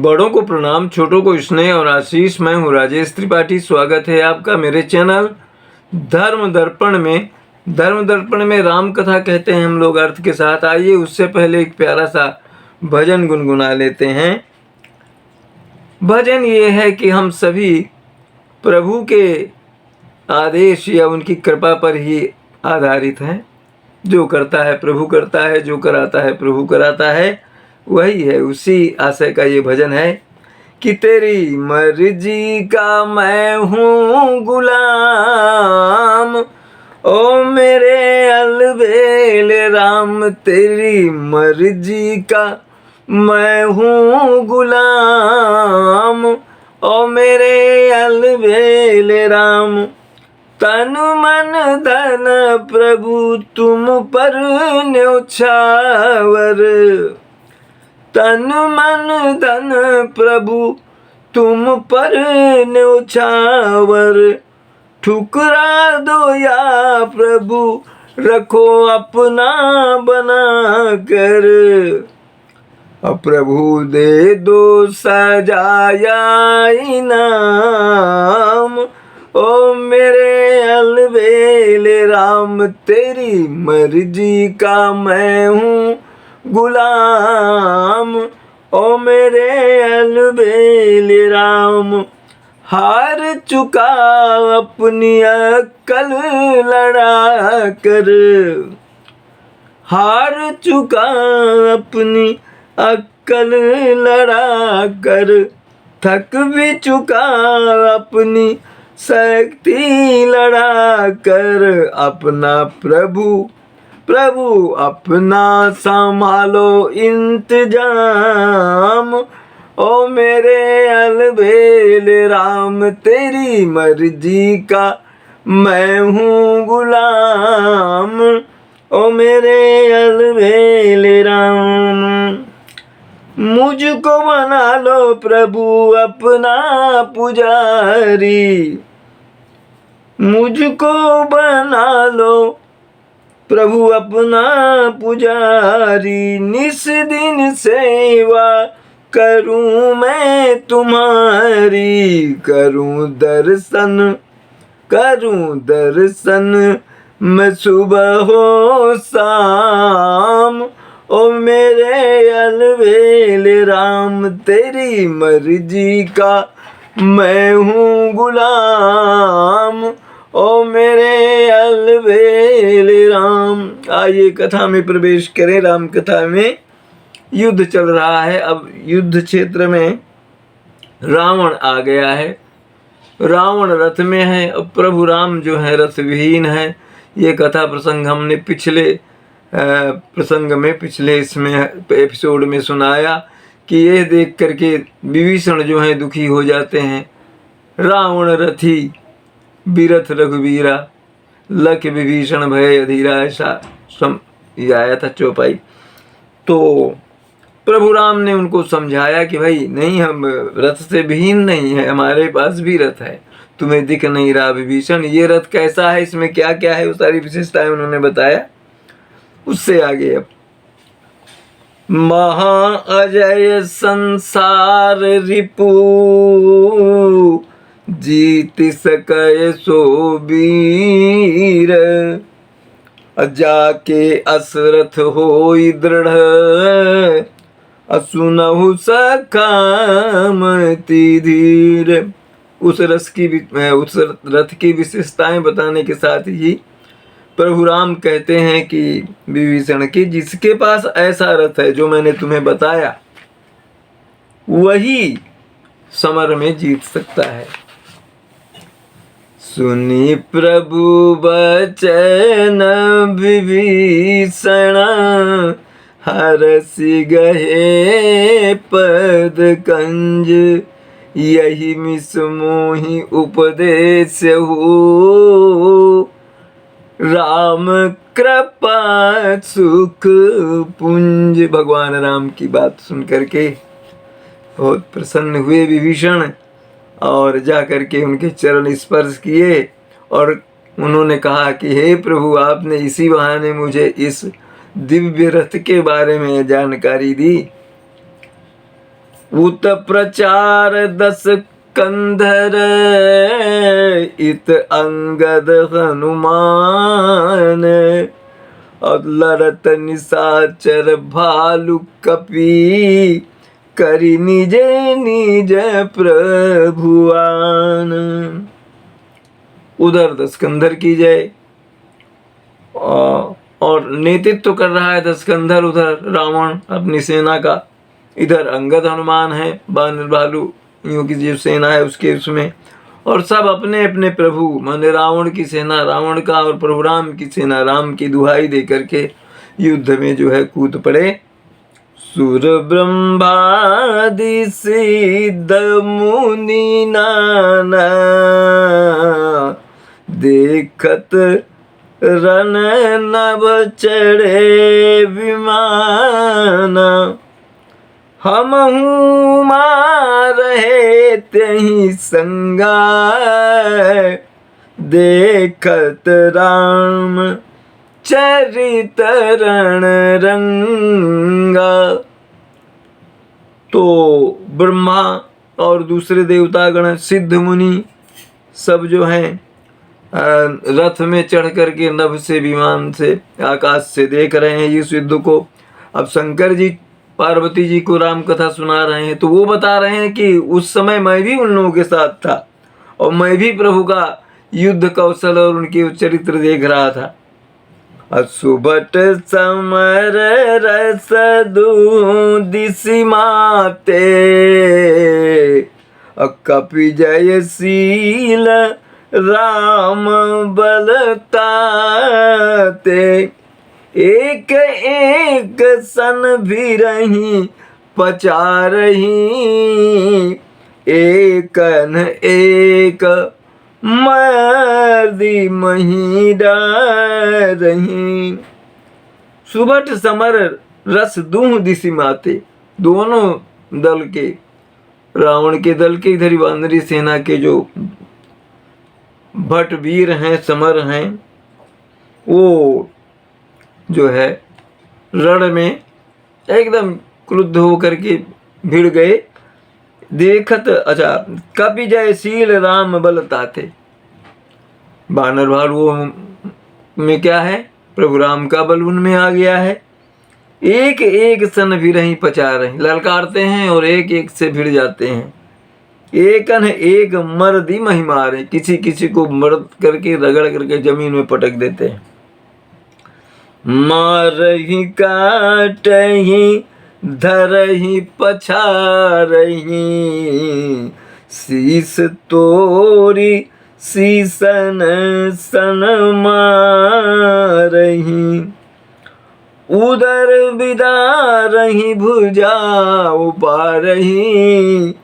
बड़ों को प्रणाम, छोटों को स्नेह और आशीष। मैं हूँ राजेश त्रिपाठी। स्वागत है आपका मेरे चैनल धर्म दर्पण में। धर्म दर्पण में राम कथा कहते हैं हम लोग अर्थ के साथ। आइए उससे पहले एक प्यारा सा भजन गुनगुना लेते हैं। भजन ये है कि हम सभी प्रभु के आदेश या उनकी कृपा पर ही आधारित हैं। जो करता है प्रभु करता है, जो कराता है प्रभु कराता है, वही है। उसी आशय का ये भजन है कि तेरी मर्जी का मैं हूँ गुलाम, ओ मेरे अलबेल राम। तेरी मर्जी का मैं हूँ गुलाम, ओ मेरे अलबेल राम। तन मन धन प्रभु तुम पर न्योछावर, तन मन धन प्रभु तुम पर न्योछावर। ठुकरा दो या प्रभु रखो अपना बना कर, प्रभु दे दो सजाया इनाम, ओ मेरे अलबेल राम। तेरी मर्जी का मैं हूँ गुलाम, ओ मेरे अलबेल राम। हार चुका अपनी अक्ल लड़ा कर, हार चुका अपनी अक्ल लड़ा कर। थक भी चुका अपनी शक्ति लड़ा कर। अपना प्रभु प्रभु अपना संभालो इंतजाम, ओ मेरे अलबेल राम। तेरी मर्जी का मैं हूँ गुलाम, ओ मेरे अलबेल राम। मुझको बना लो प्रभु अपना पुजारी, मुझको बना लो प्रभु अपना पुजारी। निस दिन सेवा करूं मैं तुम्हारी, करूं दर्शन मैं सुबह हो शाम, ओ मेरे अलबेल राम। तेरी मर्जी का मैं हूँ गुलाम, ओ मेरे अलबेल राम। आइए कथा में प्रवेश करें। राम कथा में युद्ध चल रहा है। अब युद्ध क्षेत्र में रावण आ गया है। रावण रथ में है, अब प्रभु राम जो है रथ विहीन है। ये कथा प्रसंग हमने पिछले इसमें एपिसोड में सुनाया कि यह देख करके विभीषण जो है दुखी हो जाते हैं। रावण रथी बीरथ रघुवीरा, लख विभीषण भय अधीरा, ऐसा आया था चौपाई। तो प्रभु राम ने उनको समझाया कि भाई नहीं, हम रथ से विहीन नहीं है, हमारे पास भी रथ है। तुम्हें दिख नहीं रहा विभीषण, ये रथ कैसा है, इसमें क्या क्या है, वो सारी विशेषताएं उन्होंने बताया। उससे आगे अब महा अजय संसार रिपु, जीत सकय सो वीर। जाके असरथ होई दृढ़, असुनहु सखामति धीर। उस रथ की विशेषताएं बताने के साथ ही प्रभु राम कहते हैं कि विभीषण की जिसके पास ऐसा रथ है जो मैंने तुम्हें बताया, वही समर में जीत सकता है। सुनी प्रभु बचन विभीषण, हरसि गहे पद कंज। यही मिस मोहि उपदेश हो, राम कृपा सुख पुंज। भगवान राम की बात सुन करके बहुत प्रसन्न हुए विभीषण और जा करके उनके चरण स्पर्श किए और उन्होंने कहा कि हे प्रभु, आपने इसी बहाने मुझे इस दिव्य रथ के बारे में जानकारी दी। उत प्रचार दस कंधर इत अंगद हनुमान, और लड़त निशाचर भालु कपि, करि निज निज प्रभुआन। उधर दशकंधर की जय, और नेतृत्व कर रहा है दशकंधर, उधर रावण अपनी सेना का, इधर अंगद हनुमान है, बानर भालू यूं की जो सेना है उसके उसमें, और सब अपने अपने प्रभु माने रावण की सेना रावण का और प्रभु राम की सेना राम की दुहाई दे करके युद्ध में जो है कूद पड़े। सुर ब्रह्मादि सिद्ध मुनि नाना, देखत रन नभ चढ़े विमाना, हमहु मारहे तेहि संगा, देखत राम चरित रण रंगा। तो ब्रह्मा और दूसरे देवतागण सिद्ध मुनि सब जो हैं रथ में चढ़ करके नभ से विमान से आकाश से देख रहे हैं इस युद्ध को। अब शंकर जी पार्वती जी को राम कथा सुना रहे हैं, तो वो बता रहे हैं कि उस समय मैं भी उन लोगों के साथ था और मैं भी प्रभु का युद्ध कौशल और उनके चरित्र देख रहा था। सुबट समर रस दिशि माते, कपि जयशील राम बलताते, एक एक सन भी रही पचारही, एकन एक मर्दी मही डरही। सुबट समर रस दूह दिशि माते, दोनों दल के रावण के दल के इधर वानरी सेना के जो भट वीर हैं समर हैं, वो जो है रण में एकदम क्रुद्ध होकर के भिड़ गए। देखत अच्छा कपि जयशील राम बलताते, बानर भालुओं में क्या है प्रभु राम का बल उनमें आ गया है। एक एक सन भी रही पचा रही, ललकारते हैं और एक एक से भिड़ जाते हैं। एकन एक मर्दी मही मारे, किसी किसी को मर्द करके रगड़ करके जमीन में पटक देते हैं। मारही काटही धरही पछारही, शीस तोरी शीसन सन मारही, उदर बिदारही भुजा उपारही,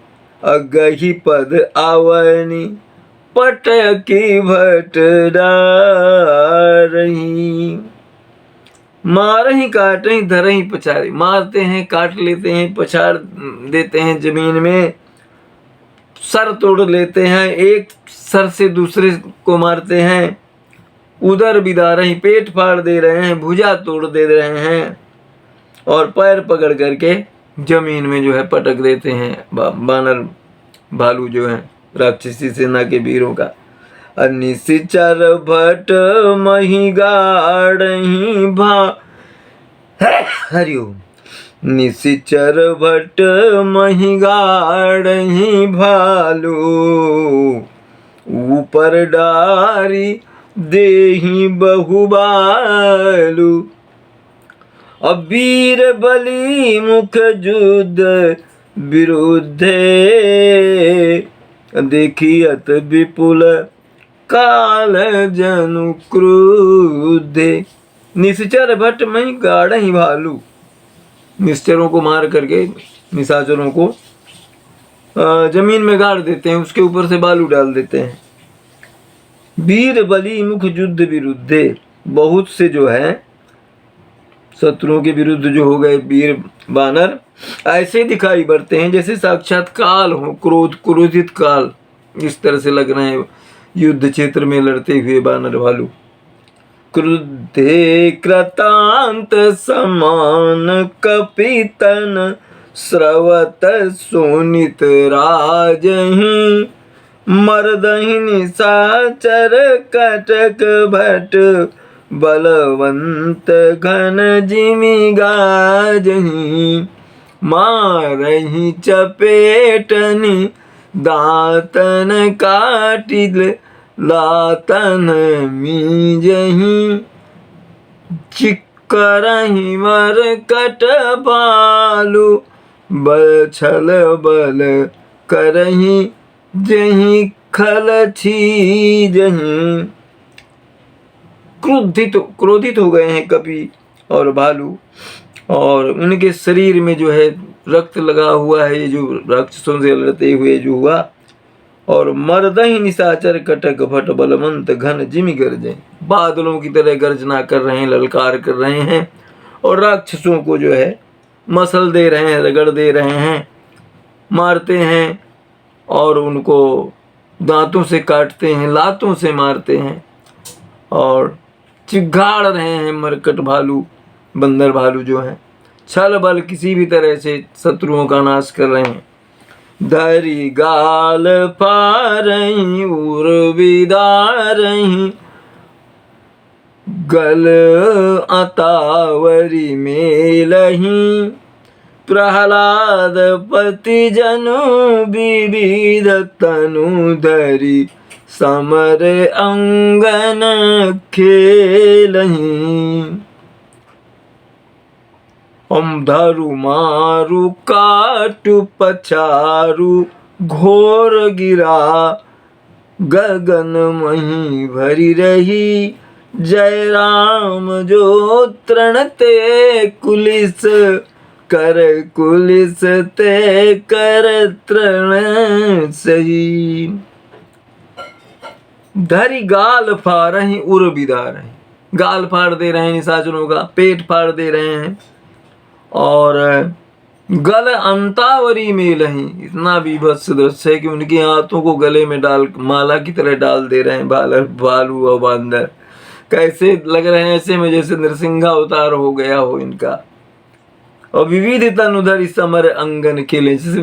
अगही पद आवनी पटकी भट डारही। मारही काटही धरही पछारी, मारते हैं काट लेते हैं पछाड़ देते हैं जमीन में, सर तोड़ लेते हैं, एक सर से दूसरे को मारते हैं, उधर बिदा रही पेट फाड़ दे रहे हैं, भुजा तोड़ दे रहे हैं और पैर पकड़ करके जमीन में जो है पटक देते हैं बानर भालू जो है राक्षसी सेना के वीरों का। निशिचर भट मही गाढ़ही भा हरिओम, निशिचर भट मही गाढ़ही भालू, ऊपर डारी देही बहुबालू, अबीर बली मुख युद्ध विरुद्धे, देखियत विपुल काल जनु क्रुद्धे। निश्चर भट्ट में गाढ़ही भालू, निश्चरों को मार करके निशाचरों को जमीन में गाड़ देते हैं, उसके ऊपर से बालू डाल देते हैं। वीर बली मुख युद्ध विरुद्धे, बहुत से जो है शत्रुओं के विरुद्ध जो हो गए वीर बानर ऐसे दिखाई पड़ते हैं जैसे साक्षात काल हो, क्रोधित काल, इस तरह से लग रहे हैं युद्ध क्षेत्र में लड़ते हुए बानर भालू। क्रुद्धे कृतांत समान कपितन स्रवत सोनित राजहि मर्दहि निशाचर कटक भट बलवंत घन जिमि गाजहि मारहि चपेटनि दातन काटिल लातन मीजहि चिक्करहि मरकट बालु बल छल बल करहि जहि खल छीजहि। क्रोधित हो गए हैं कपि और भालू, और उनके शरीर में जो है रक्त लगा हुआ है, ये जो राक्षसों से लड़ते हुए जो हुआ। और मर्दहि निशाचर कटक भट बलवंत घन जिमि गर्जे, बादलों की तरह गर्जना कर रहे हैं, ललकार कर रहे हैं और राक्षसों को जो है मसल दे रहे हैं, रगड़ दे रहे हैं, मारते हैं और उनको दांतों से काटते हैं, लातों से मारते हैं और चिघाड़ रहे हैं। मरकट भालू, बंदर भालू जो हैं छल बल किसी भी तरह से शत्रुओं का नाश कर रहे हैं। धरी गाल फारही उर बिदारही गल अतावरी मेलही प्रहलाद पति जनु विविध तनु धरी समर अंगन खेलही। हम धरु मारु काटु पछारु घोर गिरा गगन मही भरी रही जय राम जो तृण ते कुलिस कर कुलिस ते कर तृण सही। धरी गाल फारहि उर बिदारहि, गाल फाड़ दे रहे हैं निशाचरों का, पेट फाड़ दे रहे हैं और गल अंतावरी मेलहि, इतना बीभत्स दृश्य है कि उनके हाथों को गले में डाल माला की तरह डाल दे रहे हैं। भालू और बांदर कैसे लग रहे हैं, ऐसे में जैसे नरसिंहा अवतार हो गया हो इनका। और विविध तनुधरि समर अंगन खेले, जैसे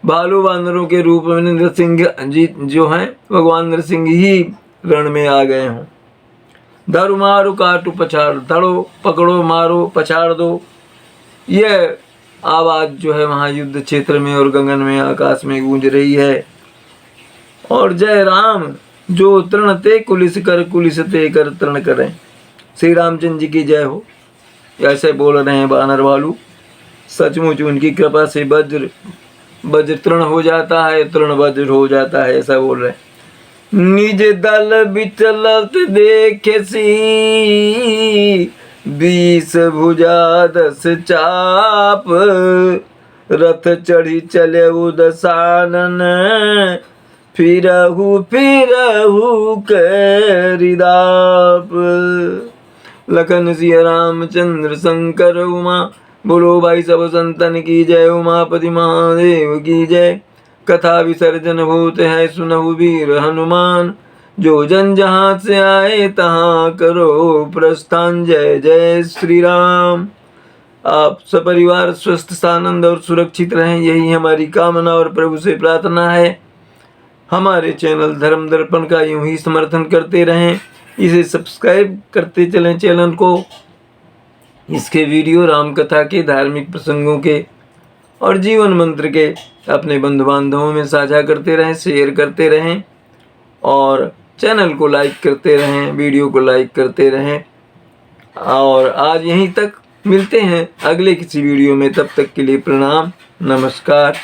भालू बांदरों के रूप में नरसिंह जी जो हैं भगवान नरसिंह ही रण में आ गए हों। धरु मारु काटु पछाड़, धड़ो पकड़ो मारो पछाड़ दो, यह आवाज जो है वहाँ युद्ध क्षेत्र में और गगन में आकाश में गूंज रही है। और जय राम जो तृण ते कुलिस ते कर तृण करें, श्री रामचंद्र जी की जय हो, ऐसे बोल रहे हैं बानर भालू। सचमुच उनकी कृपा से वज्र तृण हो जाता है, तृण वज्र हो जाता है, ऐसा बोल रहे हैं। निज दल बिचलत देखे सी 20 भुजा 10 चाप रथ चढ़ी चले दसानन फिरहु करिदाप। लखन सिया रामचंद्र शंकर उमा, बोलो भाई सब संतन की जय, उमापति महादेव की जय। कथा विसर्जन भूत है सुनहु वीर हनुमान, जो जन जहाँ से आए तहाँ करो प्रस्थान। जय जय श्री राम। आप सपरिवार स्वस्थ सानंद और सुरक्षित रहें, यही हमारी कामना और प्रभु से प्रार्थना है। हमारे चैनल धर्म दर्पण का यूं ही समर्थन करते रहें, इसे सब्सक्राइब करते चलें चैनल को। इसके वीडियो राम कथा के, धार्मिक प्रसंगों के और जीवन मंत्र के अपने बंधु बांधवों में साझा करते रहें, शेयर करते रहें और चैनल को लाइक करते रहें, वीडियो को लाइक करते रहें। और आज यहीं तक, मिलते हैं अगले किसी वीडियो में, तब तक के लिए प्रणाम, नमस्कार।